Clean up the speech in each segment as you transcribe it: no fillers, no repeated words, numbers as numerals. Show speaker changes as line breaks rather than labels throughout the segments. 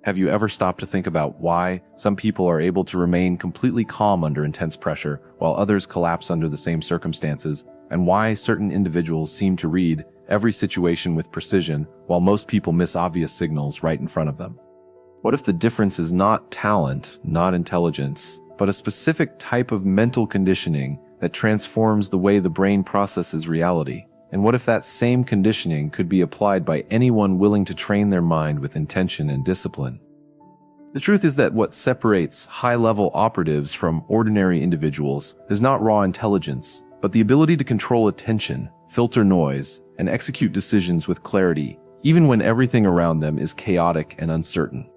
Have you ever stopped to think about why some people are able to remain completely calm under intense pressure, while others collapse under the same circumstances, and why certain individuals seem to read every situation with precision, while most people miss obvious signals right in front of them? What if the difference is not talent, not intelligence, but a specific type of mental conditioning that transforms the way the brain processes reality? And what if that same conditioning could be applied by anyone willing to train their mind with intention and discipline? The truth is that what separates high-level operatives from ordinary individuals is not raw intelligence, but the ability to control attention, filter noise, and execute decisions with clarity, even when everything around them is chaotic and uncertain.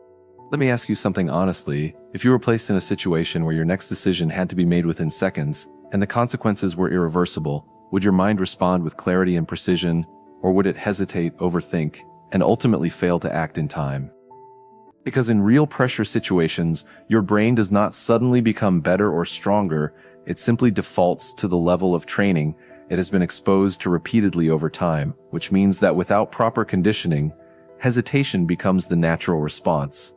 Let me ask you something honestly. If you were placed in a situation where your next decision had to be made within seconds, and the consequences were irreversible, would your mind respond with clarity and precision, or would it hesitate, overthink, and ultimately fail to act in time? Because in real pressure situations, your brain does not suddenly become better or stronger, it simply defaults to the level of training it has been exposed to repeatedly over time, which means that without proper conditioning, hesitation becomes the natural response.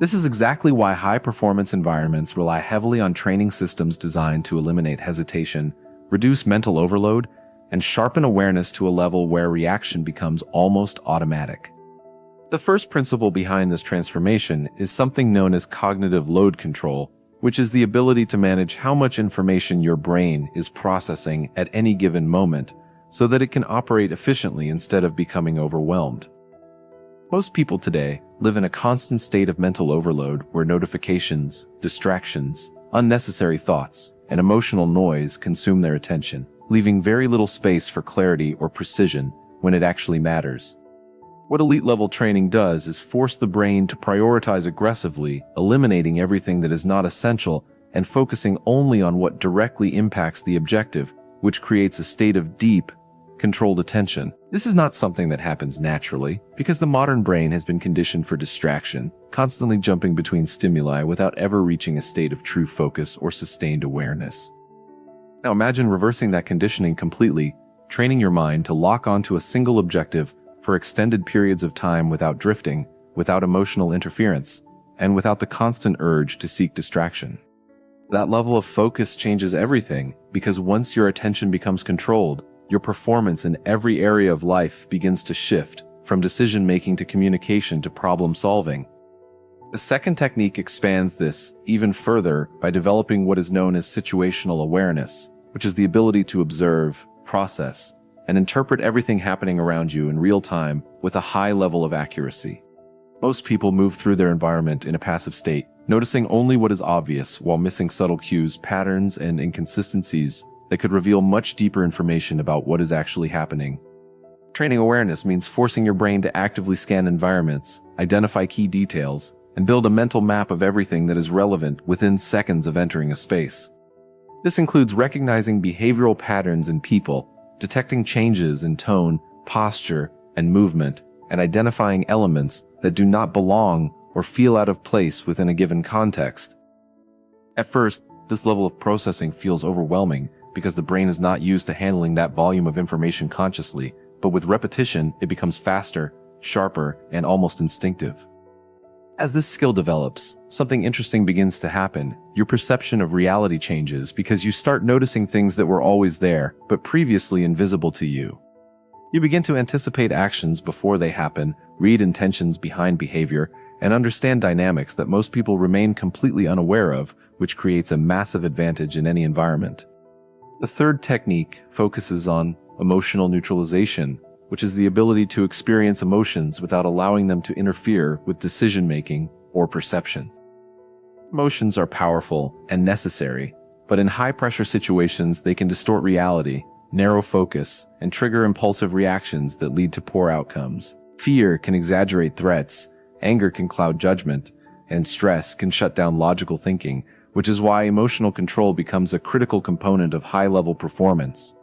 This is exactly why high-performance environments rely heavily on training systems designed to eliminate hesitation, reduce mental overload, and sharpen awareness to a level where reaction becomes almost automatic. The first principle behind this transformation is something known as cognitive load control, which is the ability to manage how much information your brain is processing at any given moment so that it can operate efficiently instead of becoming overwhelmed. Most people today live in a constant state of mental overload where notifications, distractions, unnecessary thoughts, and emotional noise consume their attention, leaving very little space for clarity or precision when it actually matters. What elite-level training does is force the brain to prioritize aggressively, eliminating everything that is not essential and focusing only on what directly impacts the objective, which creates a state of deep, controlled attention. This is not something that happens naturally, because the modern brain has been conditioned for distraction, constantly jumping between stimuli without ever reaching a state of true focus or sustained awareness. Now imagine reversing that conditioning completely, training your mind to lock onto a single objective for extended periods of time without drifting, without emotional interference, and without the constant urge to seek distraction. That level of focus changes everything, because once your attention becomes controlled, your performance in every area of life begins to shift, from decision-making to communication to problem-solving. The second technique expands this even further by developing what is known as situational awareness, which is the ability to observe, process, and interpret everything happening around you in real time with a high level of accuracy. Most people move through their environment in a passive state, noticing only what is obvious while missing subtle cues, patterns, and inconsistencies that could reveal much deeper information about what is actually happening. Training awareness means forcing your brain to actively scan environments, identify key details, and build a mental map of everything that is relevant within seconds of entering a space. This includes recognizing behavioral patterns in people, detecting changes in tone, posture, and movement, and identifying elements that do not belong or feel out of place within a given context. At first, this level of processing feels overwhelming because the brain is not used to handling that volume of information consciously, but with repetition, it becomes faster, sharper, and almost instinctive. As this skill develops, something interesting begins to happen. Your perception of reality changes because you start noticing things that were always there, but previously invisible to you. You begin to anticipate actions before they happen, read intentions behind behavior, and understand dynamics that most people remain completely unaware of, which creates a massive advantage in any environment. The third technique focuses on emotional neutralization, which is the ability to experience emotions without allowing them to interfere with decision-making or perception. Emotions are powerful and necessary, but in high-pressure situations they can distort reality, narrow focus, and trigger impulsive reactions that lead to poor outcomes. Fear can exaggerate threats, anger can cloud judgment, and stress can shut down logical thinking, which is why emotional control becomes a critical component of high-level performance.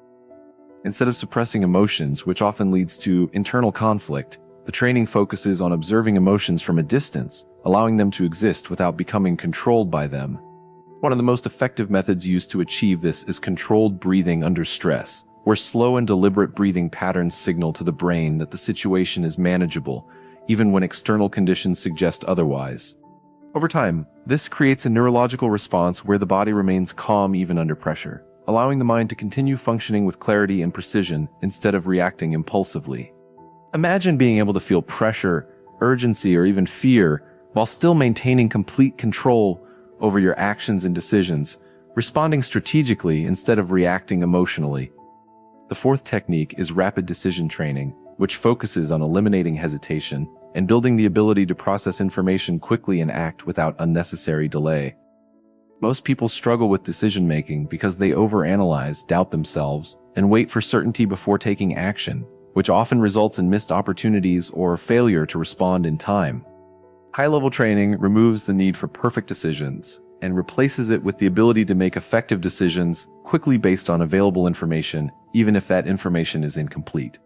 Instead of suppressing emotions, which often leads to internal conflict, the training focuses on observing emotions from a distance, allowing them to exist without becoming controlled by them. One of the most effective methods used to achieve this is controlled breathing under stress, where slow and deliberate breathing patterns signal to the brain that the situation is manageable, even when external conditions suggest otherwise. Over time, this creates a neurological response where the body remains calm even under pressure, allowing the mind to continue functioning with clarity and precision instead of reacting impulsively. Imagine being able to feel pressure, urgency, or even fear while still maintaining complete control over your actions and decisions, responding strategically instead of reacting emotionally. The fourth technique is rapid decision training, which focuses on eliminating hesitation and building the ability to process information quickly and act without unnecessary delay. Most people struggle with decision-making because they overanalyze, doubt themselves, and wait for certainty before taking action, which often results in missed opportunities or failure to respond in time. High-level training removes the need for perfect decisions and replaces it with the ability to make effective decisions quickly based on available information, even if that information is incomplete.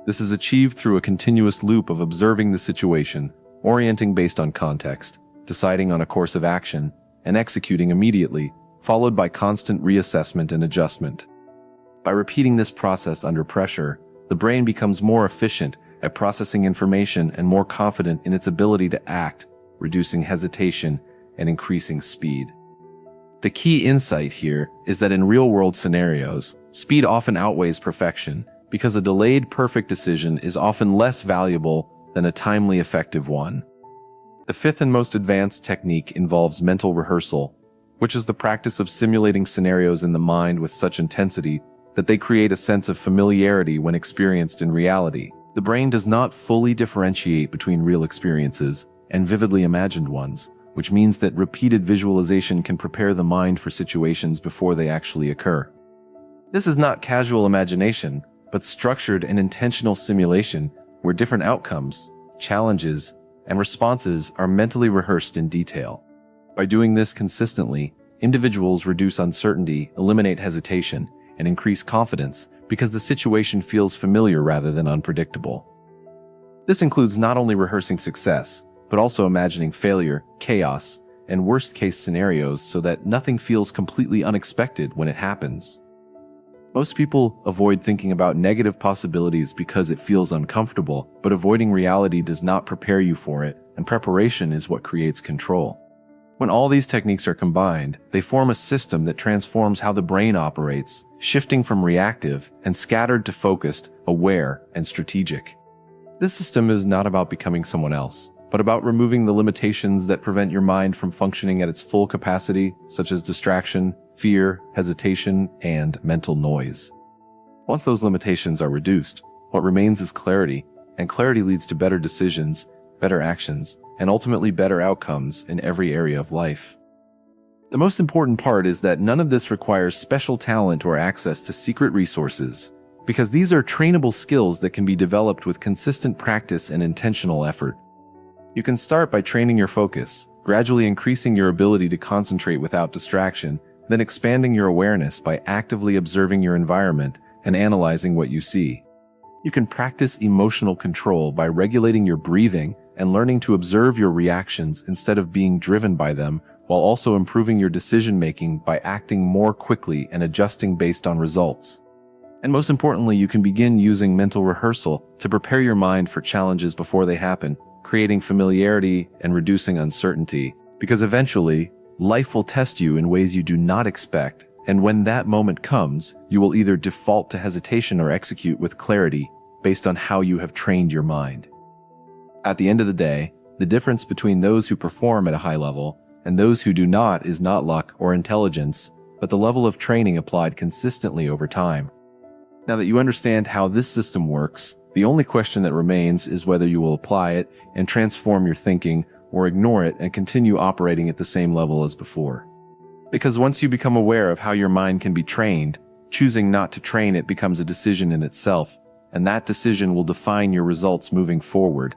This is achieved through a continuous loop of observing the situation, orienting based on context, deciding on a course of action, and executing immediately, followed by constant reassessment and adjustment. By repeating this process under pressure, the brain becomes more efficient at processing information and more confident in its ability to act, reducing hesitation and increasing speed. The key insight here is that in real-world scenarios, speed often outweighs perfection because a delayed perfect decision is often less valuable than a timely effective one. The fifth and most advanced technique involves mental rehearsal, which is the practice of simulating scenarios in the mind with such intensity that they create a sense of familiarity when experienced in reality. The brain does not fully differentiate between real experiences and vividly imagined ones, which means that repeated visualization can prepare the mind for situations before they actually occur. This is not casual imagination, but structured and intentional simulation where different outcomes, challenges, and responses are mentally rehearsed in detail. By doing this consistently, individuals reduce uncertainty, eliminate hesitation, and increase confidence because the situation feels familiar rather than unpredictable. This includes not only rehearsing success, but also imagining failure, chaos, and worst-case scenarios so that nothing feels completely unexpected when it happens. Most people avoid thinking about negative possibilities because it feels uncomfortable, but avoiding reality does not prepare you for it, and preparation is what creates control. When all these techniques are combined, they form a system that transforms how the brain operates, shifting from reactive and scattered to focused, aware, and strategic. This system is not about becoming someone else, but about removing the limitations that prevent your mind from functioning at its full capacity, such as distraction, fear, hesitation, and mental noise. Once those limitations are reduced, what remains is clarity, and clarity leads to better decisions, better actions, and ultimately better outcomes in every area of life. The most important part is that none of this requires special talent or access to secret resources, because these are trainable skills that can be developed with consistent practice and intentional effort. You can start by training your focus, gradually increasing your ability to concentrate without distraction, then expanding your awareness by actively observing your environment and analyzing what you see. You can practice emotional control by regulating your breathing and learning to observe your reactions instead of being driven by them, while also improving your decision-making by acting more quickly and adjusting based on results. And most importantly, you can begin using mental rehearsal to prepare your mind for challenges before they happen, creating familiarity and reducing uncertainty, because eventually, life will test you in ways you do not expect, and when that moment comes, you will either default to hesitation or execute with clarity based on how you have trained your mind. At the end of the day, the difference between those who perform at a high level and those who do not is not luck or intelligence, but the level of training applied consistently over time. Now that you understand how this system works, the only question that remains is whether you will apply it and transform your thinking or ignore it and continue operating at the same level as before. Because once you become aware of how your mind can be trained, choosing not to train it becomes a decision in itself, and that decision will define your results moving forward.